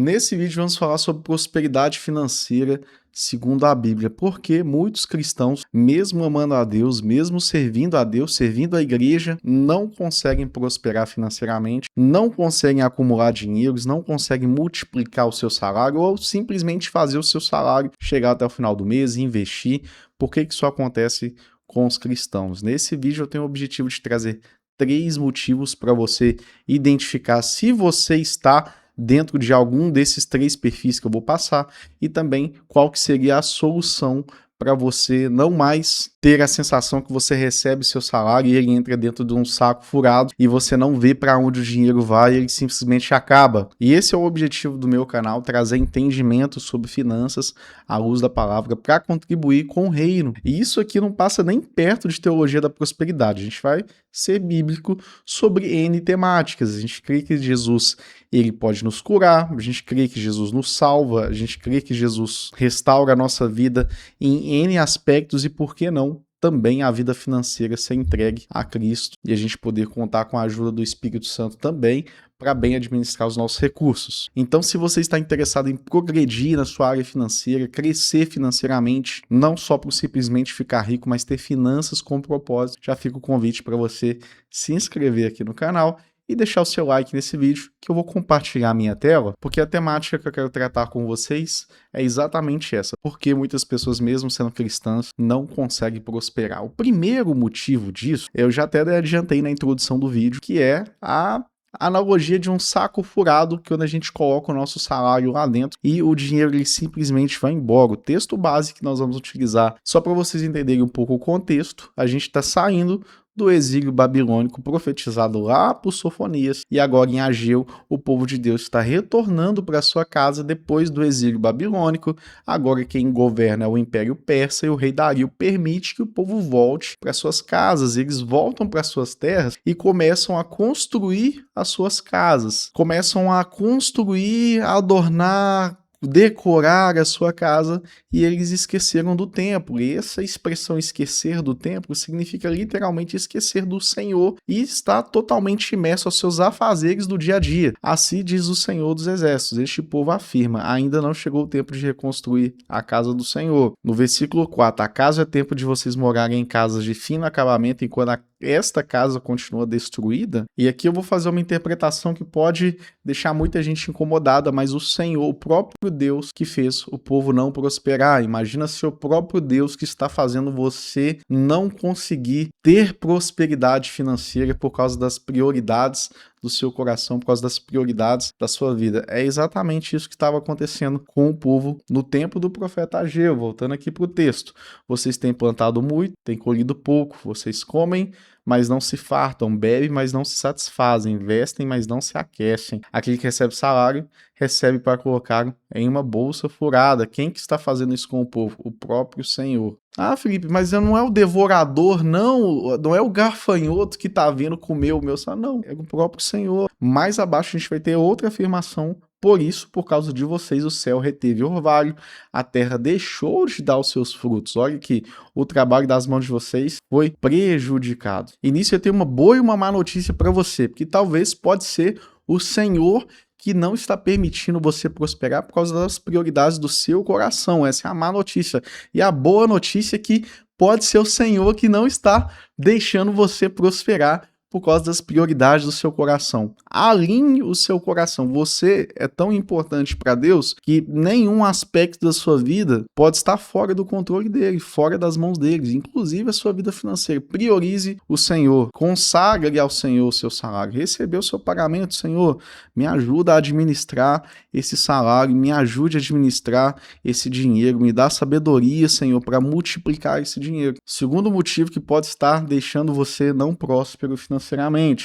Nesse vídeo vamos falar sobre prosperidade financeira segundo a Bíblia, porque muitos cristãos, mesmo amando a Deus, mesmo servindo a Deus, servindo a igreja, não conseguem prosperar financeiramente, não conseguem acumular dinheiros, não conseguem multiplicar o seu salário ou simplesmente fazer o seu salário chegar até o final do mês e investir. Por que isso acontece com os cristãos? Nesse vídeo eu tenho o objetivo de trazer 3 motivos para você identificar se você está dentro de algum desses 3 perfis que eu vou passar e também qual que seria a solução para você não mais ter a sensação que você recebe seu salário e ele entra dentro de um saco furado e você não vê para onde o dinheiro vai, ele simplesmente acaba. E esse é o objetivo do meu canal, trazer entendimento sobre finanças à luz da palavra para contribuir com o reino. E isso aqui não passa nem perto de teologia da prosperidade. A gente vai ser bíblico sobre N temáticas. A gente crê que Jesus ele pode nos curar, a gente crê que Jesus nos salva, a gente crê que Jesus restaura a nossa vida em N aspectos e, por que não, também a vida financeira ser entregue a Cristo e a gente poder contar com a ajuda do Espírito Santo também para bem administrar os nossos recursos. Então, se você está interessado em progredir na sua área financeira, crescer financeiramente, não só por simplesmente ficar rico, mas ter finanças com propósito, já fica o convite para você se inscrever aqui no canal e deixar o seu like nesse vídeo, que eu vou compartilhar a minha tela, porque a temática que eu quero tratar com vocês é exatamente essa, porque muitas pessoas, mesmo sendo cristãs, não conseguem prosperar. O primeiro motivo disso, eu já até adiantei na introdução do vídeo, que é a analogia de um saco furado, que quando a gente coloca o nosso salário lá dentro e o dinheiro ele simplesmente vai embora. O texto base que nós vamos utilizar, só para vocês entenderem um pouco o contexto, a gente está saindo do exílio babilônico profetizado lá por Sofonias, e agora em Ageu o povo de Deus está retornando para sua casa depois do exílio babilônico. Agora quem governa é o Império Persa e o rei Dario permite que o povo volte para suas casas. Eles voltam para suas terras e começam a construir as suas casas, começam a construir, a adornar, decorar a sua casa, e eles esqueceram do templo. E essa expressão esquecer do templo significa literalmente esquecer do Senhor e estar totalmente imerso aos seus afazeres do dia a dia. Assim diz o Senhor dos Exércitos. Este povo afirma: ainda não chegou o tempo de reconstruir a casa do Senhor. No versículo 4, acaso é tempo de vocês morarem em casas de fino acabamento enquanto esta casa continua destruída? E aqui eu vou fazer uma interpretação que pode deixar muita gente incomodada, mas o Senhor, o próprio Deus que fez o povo não prosperar. Imagina se o próprio Deus que está fazendo você não conseguir ter prosperidade financeira por causa das prioridades do seu coração, por causa das prioridades da sua vida. É exatamente isso que estava acontecendo com o povo no tempo do profeta Ageu. Voltando aqui para o texto. Vocês têm plantado muito, têm colhido pouco, vocês comem, mas não se fartam, bebem, mas não se satisfazem, vestem, mas não se aquecem. Aquele que recebe salário, recebe para colocar em uma bolsa furada. Quem que está fazendo isso com o povo? O próprio Senhor. Ah, Felipe, mas não é o devorador, não é o garfanhoto que está vindo comer o meu salário, não, é o próprio Senhor. Mais abaixo a gente vai ter outra afirmação. Por isso, por causa de vocês, o céu reteve orvalho, a terra deixou de dar os seus frutos. Olha que o trabalho das mãos de vocês foi prejudicado. E nisso eu tenho uma boa e uma má notícia para você, porque talvez pode ser o Senhor que não está permitindo você prosperar por causa das prioridades do seu coração. Essa é a má notícia. E a boa notícia é que pode ser o Senhor que não está deixando você prosperar por causa das prioridades do seu coração. Alinhe o seu coração. Você é tão importante para Deus que nenhum aspecto da sua vida pode estar fora do controle dele, fora das mãos dele, inclusive a sua vida financeira. Priorize o Senhor. Consagre ao Senhor o seu salário. Recebeu o seu pagamento, Senhor, me ajuda a administrar esse salário, me ajude a administrar esse dinheiro, me dá sabedoria, Senhor, para multiplicar esse dinheiro. Segundo motivo que pode estar deixando você não próspero financeiramente,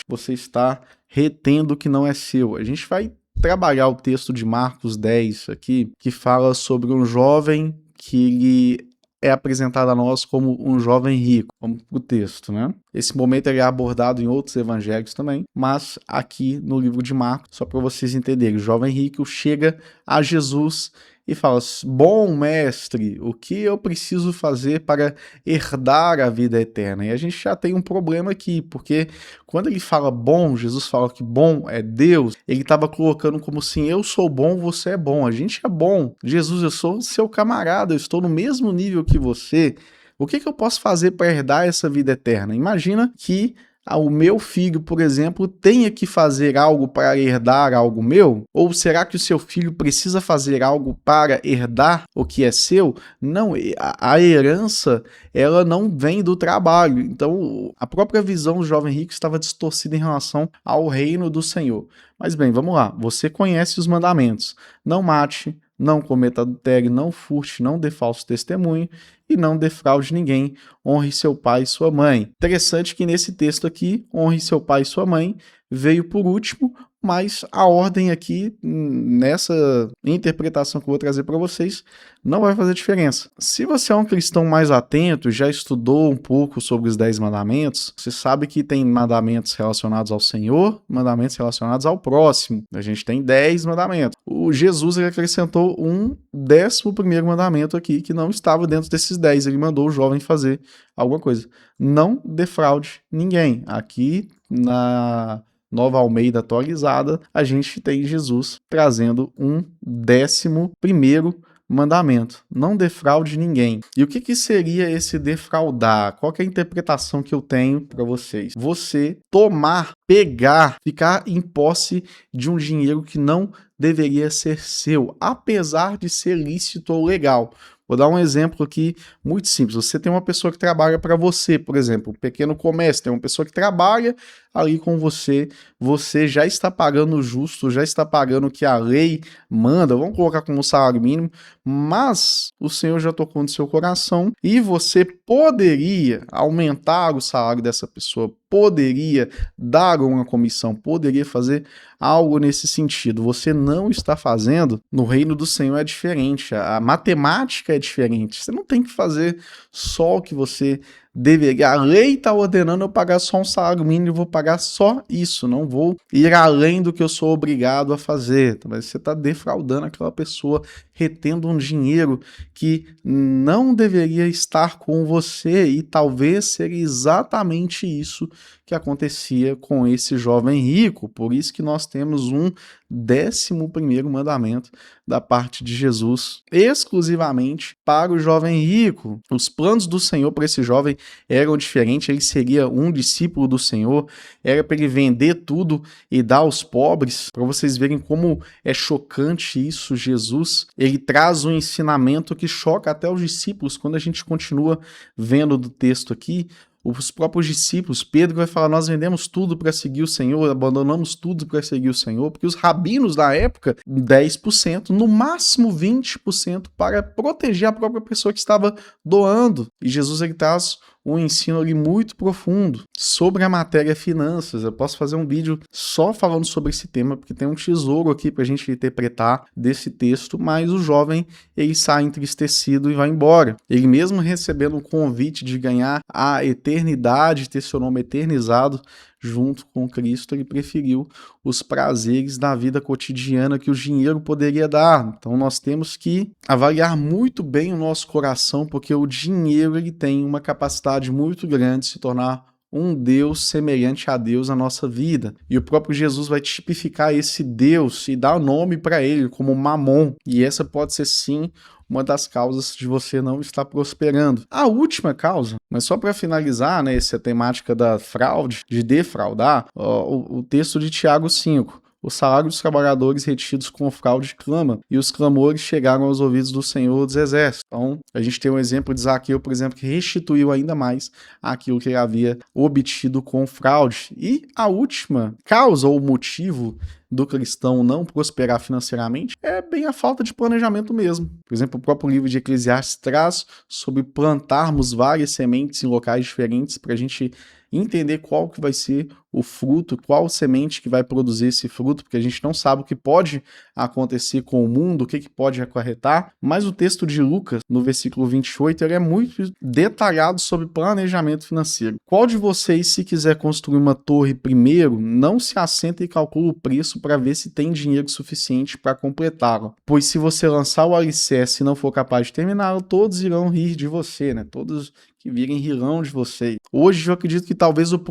você está retendo o que não é seu. A gente vai trabalhar o texto de Marcos 10 aqui, que fala sobre um jovem que ele é apresentado a nós como um jovem rico, como o texto, né? Esse momento ele é abordado em outros evangelhos também, mas aqui no livro de Marcos, só para vocês entenderem, o jovem rico chega a Jesus e fala: bom mestre, o que eu preciso fazer para herdar a vida eterna? E a gente já tem um problema aqui, porque quando ele fala bom, Jesus fala que bom é Deus, ele estava colocando como assim: eu sou bom, você é bom, a gente é bom. Jesus, eu sou seu camarada, eu estou no mesmo nível que você. O que eu posso fazer para herdar essa vida eterna? Imagina que o meu filho, por exemplo, tenha que fazer algo para herdar algo meu? Ou será que o seu filho precisa fazer algo para herdar o que é seu? Não, a herança, ela não vem do trabalho. Então, a própria visão do jovem rico estava distorcida em relação ao reino do Senhor. Mas bem, vamos lá. Você conhece os mandamentos. Não mate, não cometa adultério, não furte, não dê falso testemunho e não defraude ninguém. Honre seu pai e sua mãe. Interessante que nesse texto aqui, honre seu pai e sua mãe, veio por último, mas a ordem aqui, nessa interpretação que eu vou trazer para vocês, não vai fazer diferença. Se você é um cristão mais atento, já estudou um pouco sobre os 10 mandamentos, você sabe que tem mandamentos relacionados ao Senhor, mandamentos relacionados ao próximo. A gente tem 10 mandamentos. O Jesus ele acrescentou um 11º mandamento aqui, que não estava dentro desses 10. Ele mandou o jovem fazer alguma coisa. Não defraude ninguém. Aqui na Nova Almeida atualizada, a gente tem Jesus trazendo um 11º mandamento. Não defraude ninguém. E o que seria esse defraudar? Qual que é a interpretação que eu tenho para vocês? Você tomar, pegar, ficar em posse de um dinheiro que não deveria ser seu, apesar de ser lícito ou legal. Vou dar um exemplo aqui muito simples. Você tem uma pessoa que trabalha para você, por exemplo, um pequeno comércio, tem uma pessoa que trabalha ali com você, você já está pagando o justo, já está pagando o que a lei manda, vamos colocar como salário mínimo, mas o Senhor já tocou no seu coração e você poderia aumentar o salário dessa pessoa, poderia dar uma comissão, poderia fazer algo nesse sentido. Você não está fazendo. No reino do Senhor é diferente, a matemática é diferente. Você não tem que fazer só o que você deveria. A lei está ordenando eu pagar só um salário mínimo, eu vou pagar só isso, não vou ir além do que eu sou obrigado a fazer. Mas você está defraudando aquela pessoa, retendo um dinheiro que não deveria estar com você, e talvez seria exatamente isso que acontecia com esse jovem rico. Por isso que nós temos um 11º mandamento da parte de Jesus, exclusivamente para o jovem rico. Os planos do Senhor para esse jovem eram diferentes, ele seria um discípulo do Senhor, era para ele vender tudo e dar aos pobres. Para vocês verem como é chocante isso, Jesus, ele traz um ensinamento que choca até os discípulos. Quando a gente continua vendo do texto aqui, os próprios discípulos, Pedro vai falar: nós vendemos tudo para seguir o Senhor, abandonamos tudo para seguir o Senhor, porque os rabinos da época, 10%, no máximo 20%, para proteger a própria pessoa que estava doando. E Jesus ele traz um ensino ali muito profundo sobre a matéria finanças. Eu posso fazer um vídeo só falando sobre esse tema, porque tem um tesouro aqui para a gente interpretar desse texto, mas o jovem, ele sai entristecido e vai embora. Ele mesmo recebendo um convite de ganhar a eternidade, ter seu nome eternizado junto com Cristo, ele preferiu os prazeres da vida cotidiana que o dinheiro poderia dar. Então nós temos que avaliar muito bem o nosso coração, porque o dinheiro ele tem uma capacidade muito grande de se tornar um Deus semelhante a Deus na nossa vida. E o próprio Jesus vai tipificar esse Deus e dar nome para ele como Mamon. E essa pode ser sim uma das causas de você não estar prosperando. A última causa, mas só para finalizar, né, essa temática da fraude, de defraudar, o texto de Tiago 5. O salário dos trabalhadores retidos com fraude clama, e os clamores chegaram aos ouvidos do Senhor dos Exércitos. Então, a gente tem um exemplo de Zaqueu, por exemplo, que restituiu ainda mais aquilo que ele havia obtido com fraude. E a última causa ou motivo do cristão não prosperar financeiramente é bem a falta de planejamento mesmo. Por exemplo, o próprio livro de Eclesiastes traz sobre plantarmos várias sementes em locais diferentes para a gente entender qual que vai ser o fruto, qual semente que vai produzir esse fruto, porque a gente não sabe o que pode acontecer com o mundo, o que, que pode acarretar, mas o texto de Lucas, no versículo 28, ele é muito detalhado sobre planejamento financeiro. Qual de vocês, se quiser construir uma torre primeiro, não se assenta e calcula o preço para ver se tem dinheiro suficiente para completá-la? Pois se você lançar o alicerce e não for capaz de terminá-lo, todos irão rir de você, né? Todos que virem rirão de você. Hoje eu acredito que talvez o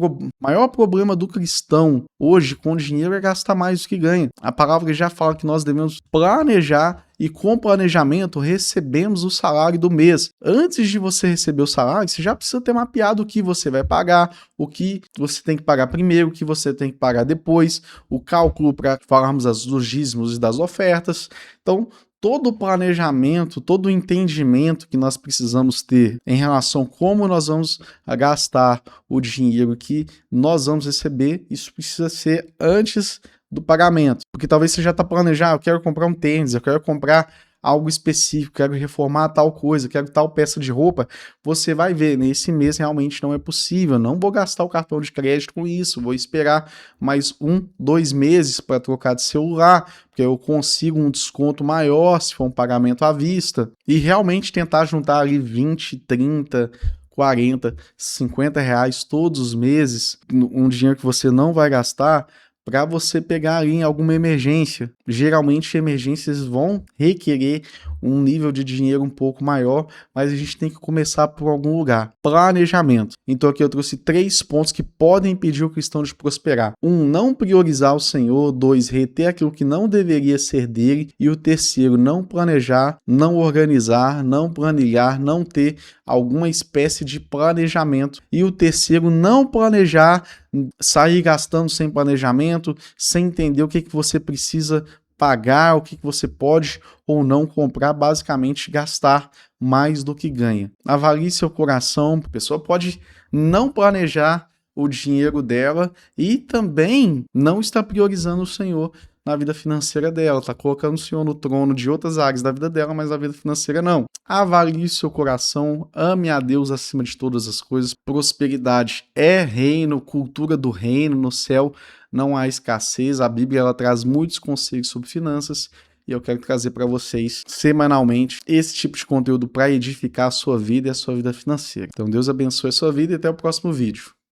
maior problema do cristão hoje com dinheiro é gastar mais do que ganha. A palavra já fala que nós devemos planejar e com planejamento recebemos o salário do mês. Antes de você receber o salário, você já precisa ter mapeado o que você vai pagar, o que você tem que pagar primeiro, o que você tem que pagar depois, o cálculo para falarmos dos dízimos e das ofertas. Então, todo o planejamento, todo o entendimento que nós precisamos ter em relação a como nós vamos gastar o dinheiro que nós vamos receber, isso precisa ser antes do pagamento. Porque talvez você já está planejando, eu quero comprar um tênis, eu quero comprar algo específico, quero reformar tal coisa, quero tal peça de roupa, você vai ver, nesse mês realmente não é possível, não vou gastar o cartão de crédito com isso, vou esperar mais 2 meses para trocar de celular, porque eu consigo um desconto maior se for um pagamento à vista, e realmente tentar juntar ali 20, 30, 40, 50 reais todos os meses, um dinheiro que você não vai gastar, para você pegar ali em alguma emergência. Geralmente emergências vão requerer um nível de dinheiro um pouco maior, mas a gente tem que começar por algum lugar. Planejamento. Então aqui eu trouxe 3 pontos que podem impedir o cristão de prosperar. 1, não priorizar o Senhor. 2, reter aquilo que não deveria ser dele. E o terceiro, não planejar, não organizar, não planilhar, não ter alguma espécie de planejamento. E o terceiro, não planejar, sair gastando sem planejamento, sem entender o que você precisa pagar, o que você pode ou não comprar, basicamente gastar mais do que ganha. Avalie seu coração, a pessoa pode não planejar o dinheiro dela e também não está priorizando o Senhor na vida financeira dela, está colocando o Senhor no trono de outras áreas da vida dela, mas na vida financeira não. Avalie seu coração, ame a Deus acima de todas as coisas. Prosperidade é reino, cultura do reino, no céu não há escassez. A Bíblia ela traz muitos conselhos sobre finanças e eu quero trazer para vocês semanalmente esse tipo de conteúdo para edificar a sua vida e a sua vida financeira. Então Deus abençoe a sua vida e até o próximo vídeo.